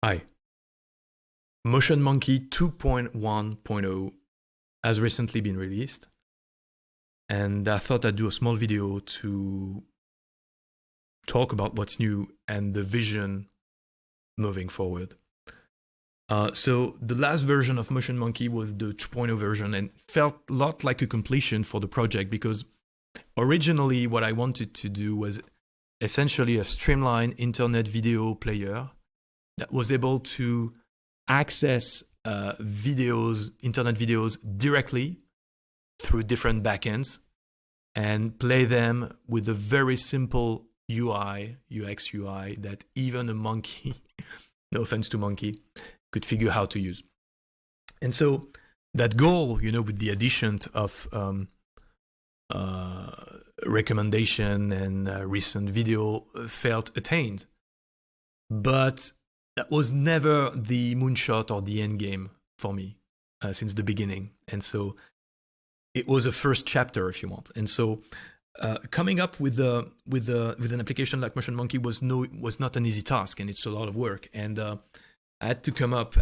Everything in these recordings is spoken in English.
Hi. Motion Monkey 2.1.0 has recently been released, and I thought I'd do a small video to talk about what's new and the vision moving forward. So the last version of Motion Monkey was the 2.0 version and felt a lot like a completion for the project, because originally what I wanted to do was essentially a streamlined internet video player that was able to access internet videos directly through different backends and play them with a very simple UX UI that even a monkey, no offense to monkey, could figure how to use. And so that goal, with the addition of recommendation and recent video felt attained. But that was never the moonshot or the end game for me since the beginning. And so it was a first chapter, if you want. And so coming up with an application like Motion Monkey was not an easy task, and it's a lot of work. And I had to come up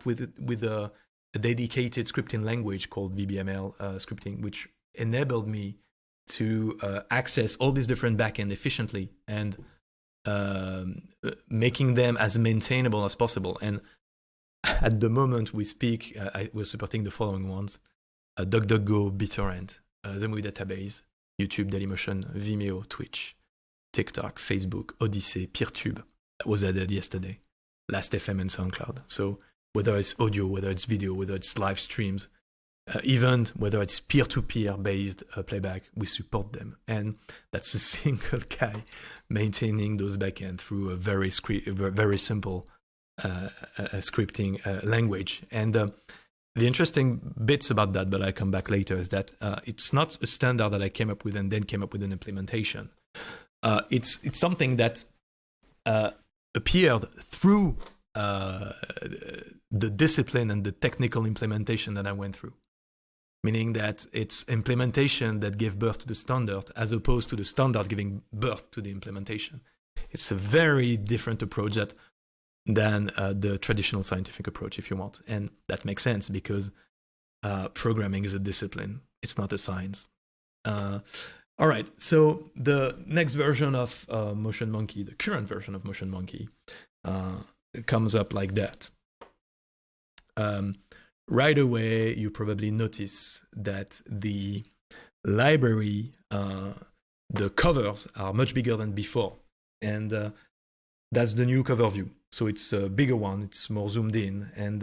with a dedicated scripting language called VBML scripting, which enabled me to access all these different backends efficiently and making them as maintainable as possible. And at the moment we speak, we're supporting the following ones: DuckDuckGo, BitTorrent, the movie database, YouTube, Dailymotion, Vimeo, Twitch, TikTok, Facebook, Odyssey, PeerTube, that was added yesterday, Last.fm and SoundCloud. So whether it's audio, whether it's video, whether it's live streams, even whether it's peer-to-peer based playback, we support them. And that's a single guy maintaining those backend through a very simple scripting language. And the interesting bits about that, but I come back later, is that it's not a standard that I came up with and then came up with an implementation. It's something that appeared through the discipline and the technical implementation that I went through. Meaning that it's implementation that gave birth to the standard, as opposed to the standard giving birth to the implementation. It's a very different approach than the traditional scientific approach, if you want. And that makes sense because programming is a discipline. It's not a science. All right, so the next version of Motion Monkey, the current version of Motion Monkey, comes up like that. Right away, you probably notice that the library, the covers are much bigger than before. And that's the new cover view. So it's a bigger one, it's more zoomed in. And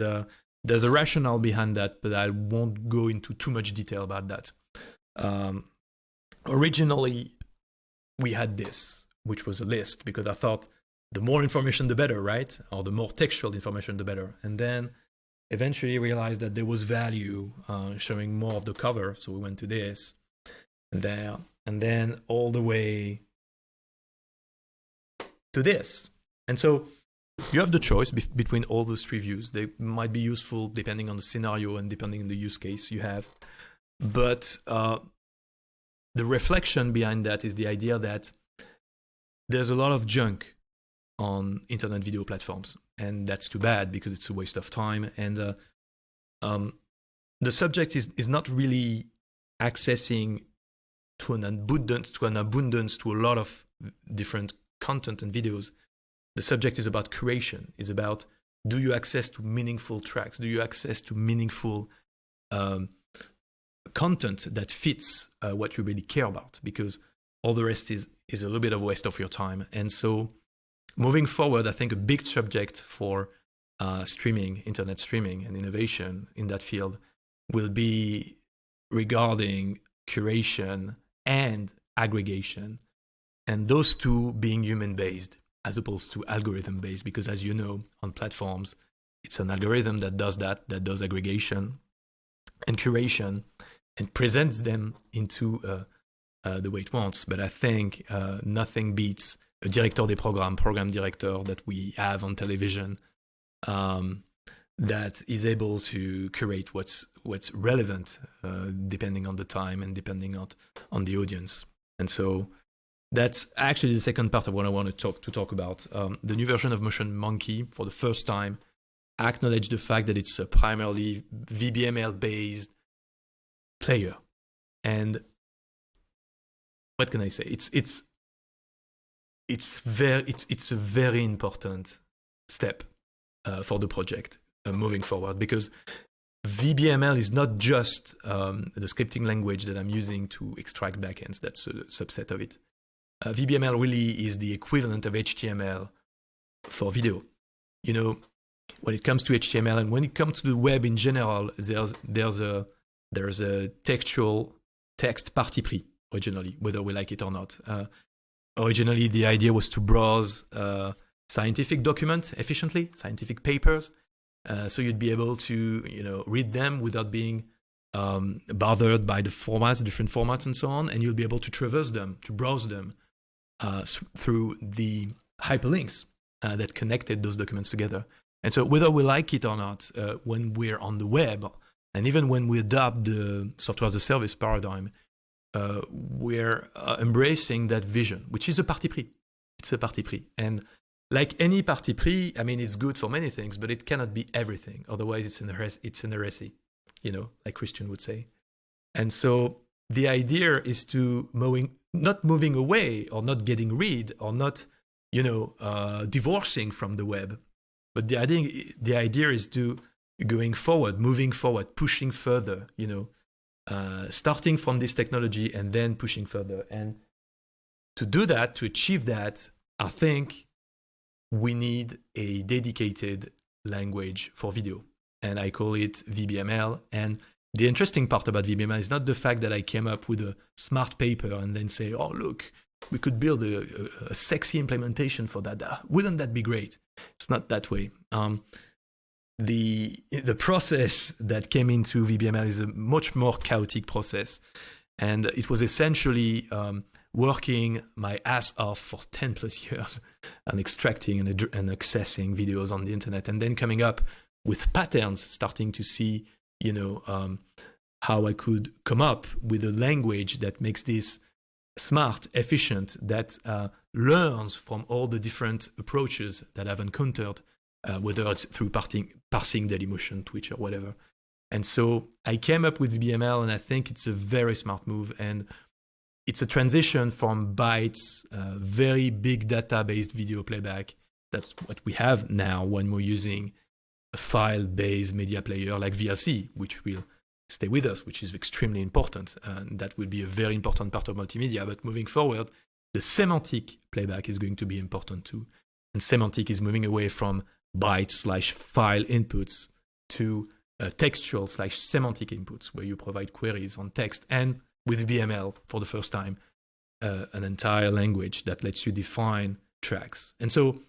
there's a rationale behind that, but I won't go into too much detail about that. Originally, we had this, which was a list, because I thought the more information, the better, right? Or the more textual information, the better. And then eventually realized that there was value showing more of the cover, so we went to this and there, and then all the way to this. And so you have the choice between all those three views. They might be useful depending on the scenario and depending on the use case you have. But the reflection behind that is the idea that there's a lot of junk on internet video platforms, and that's too bad because it's a waste of time. And the subject is not really accessing to an abundance to a lot of different content and videos. The subject is about curation. It's about, do you access to meaningful tracks? Do you access to meaningful content that fits what you really care about? Because all the rest is a little bit of a waste of your time. And so moving forward, I think a big subject for streaming, internet streaming and innovation in that field will be regarding curation and aggregation, and those two being human-based as opposed to algorithm-based, because as you know, on platforms, it's an algorithm that does does aggregation and curation and presents them into the way it wants. But I think nothing beats a directeur des programmes, program director that we have on television, that is able to curate what's relevant depending on the time and depending on the audience. And so that's actually the second part of what I want to talk about. The new version of Motion Monkey, for the first time, acknowledged the fact that it's a primarily VBML based player. And what can I say? It's a very important step for the project moving forward, because VBML is not just the scripting language that I'm using to extract backends. That's a subset of it. VBML really is the equivalent of HTML for video. You know, when it comes to HTML and when it comes to the web in general, there's a textual text parti pris originally, whether we like it or not. Originally, the idea was to browse scientific documents efficiently, scientific papers, so you'd be able to read them without being bothered by the formats, different formats, and so on, and you'll be able to traverse them, to browse them through the hyperlinks that connected those documents together. And so whether we like it or not, when we're on the web, and even when we adopt the software as a service paradigm, we're embracing that vision, which is a parti pris. It's a parti pris. And like any parti pris, I mean, it's good for many things, but it cannot be everything. Otherwise, it's an heresy, like Christian would say. And so the idea is to not moving away or not getting rid or not, divorcing from the web. But the idea is to going forward, moving forward, pushing further, starting from this technology and then pushing further. And to do that, to achieve that, I think we need a dedicated language for video. And I call it VBML. And the interesting part about VBML is not the fact that I came up with a smart paper and then say, oh, look, we could build a sexy implementation for that. Wouldn't that be great? It's not that way. The process that came into VBML is a much more chaotic process. And it was essentially working my ass off for 10 plus years and extracting and accessing videos on the internet, and then coming up with patterns, starting to see, how I could come up with a language that makes this smart, efficient, that learns from all the different approaches that I've encountered, whether it's through parsing Dailymotion, Twitch, or whatever. And so I came up with VBML, and I think it's a very smart move. And it's a transition from bytes, very big data-based video playback. That's what we have now when we're using a file-based media player like VLC, which will stay with us, which is extremely important. And that will be a very important part of multimedia. But moving forward, the semantic playback is going to be important too. And semantic is moving away from byte/file inputs to textual/semantic inputs, where you provide queries on text. And with VBML, for the first time, an entire language that lets you define tracks. And so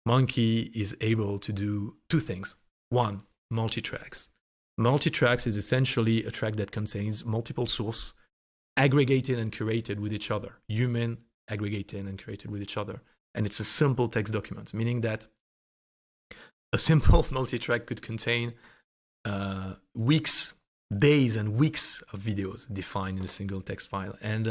Monkey is able to do two things. One, multi-tracks. Multi-tracks is essentially a track that contains multiple sources aggregated and curated with each other, human aggregated and curated with each other. And it's a simple text document, meaning that a simple multi-track could contain days and weeks of videos defined in a single text file. And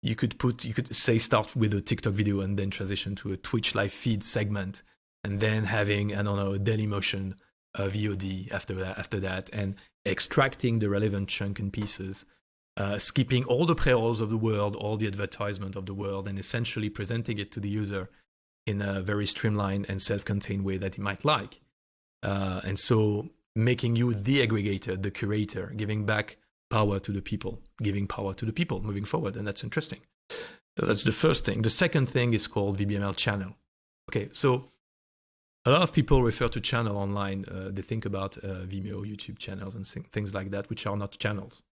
you could say start with a TikTok video and then transition to a Twitch live feed segment, and then having, a Dailymotion VOD after that, and extracting the relevant chunk and pieces, skipping all the pre-rolls of the world, all the advertisement of the world, and essentially presenting it to the user in a very streamlined and self-contained way that he might like. And so making you the aggregator, the curator, giving back power to the people, moving forward. And that's interesting. So that's the first thing. The second thing is called VBML channel. Okay, so a lot of people refer to channel online. They think about Vimeo, YouTube channels and things like that, which are not channels.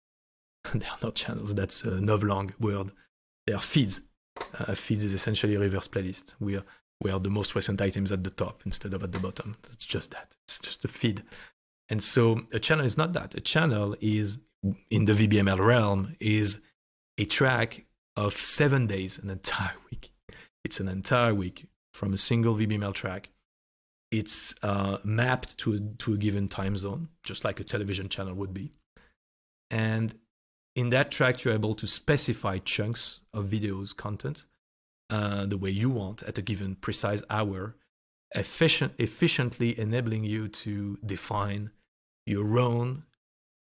They are not channels. That's a novlang word. They are feeds. Feeds is essentially a reverse playlist. We are the most recent items at the top instead of at the bottom. It's just that. It's just a feed. And so a channel is not that. A channel is, in the VBML realm, is a track of 7 days, an entire week. It's an entire week from a single VBML track. It's mapped to a given time zone, just like a television channel would be. And in that track, you're able to specify chunks of videos content the way you want at a given precise hour, efficiently enabling you to define your own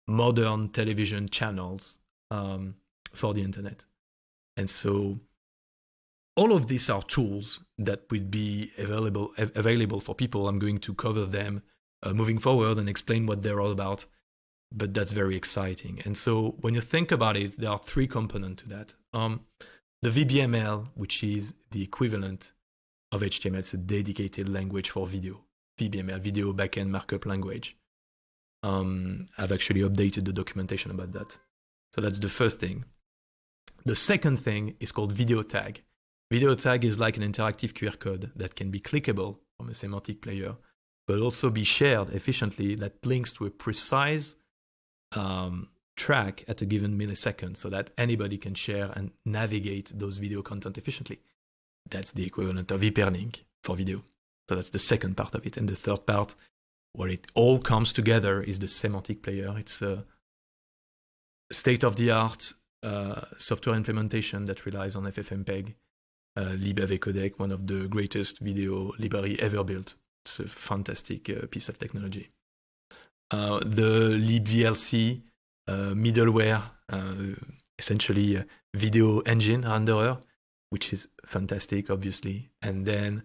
modern television channels for the internet. And so all of these are tools that will be available for people. I'm going to cover them moving forward and explain what they're all about, but that's very exciting. And so when you think about it, there are three components to that. The VBML, which is the equivalent of HTML, it's a dedicated language for video. VBML, Video Backend Markup Language. I've actually updated the documentation about that. So that's the first thing. The second thing is called video tag. Video tag is like an interactive QR code that can be clickable from a semantic player, but also be shared efficiently that links to a precise track at a given millisecond so that anybody can share and navigate those video content efficiently. That's the equivalent of hyperlink for video. So that's the second part of it. And the third part, where it all comes together, is the semantic player. It's a state-of-the-art software implementation that relies on FFmpeg, libAV codec, one of the greatest video library ever built. It's a fantastic piece of technology. The libVLC middleware, essentially a video engine renderer, which is fantastic, obviously. And then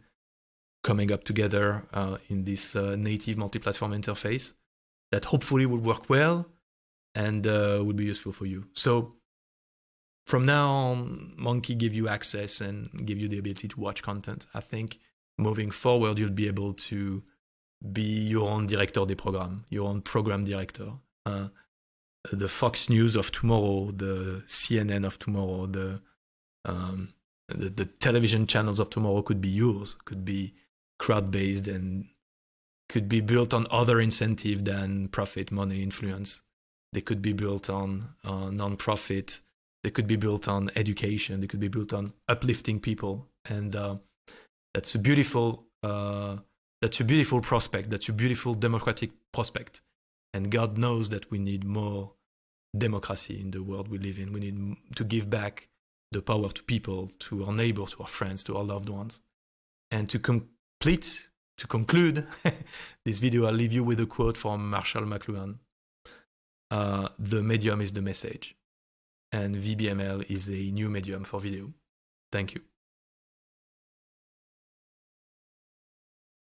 coming up together in this native multi-platform interface that hopefully will work well and will be useful for you. So from now on, Monkey give you access and give you the ability to watch content. I think moving forward, you'll be able to be your own directeur des programmes, your own program director. The Fox News of tomorrow, the CNN of tomorrow, the television channels of tomorrow could be yours, could be crowd-based and could be built on other incentive than profit, money, influence. They could be built on non-profit. They could be built on education. They could be built on uplifting people. And that's a beautiful prospect. That's a beautiful democratic prospect. And God knows that we need more democracy in the world we live in. We need to give back the power to people, to our neighbors, to our friends, to our loved ones. And to conclude this video, I'll leave you with a quote from Marshall McLuhan. The medium is the message. And VBML is a new medium for video. Thank you.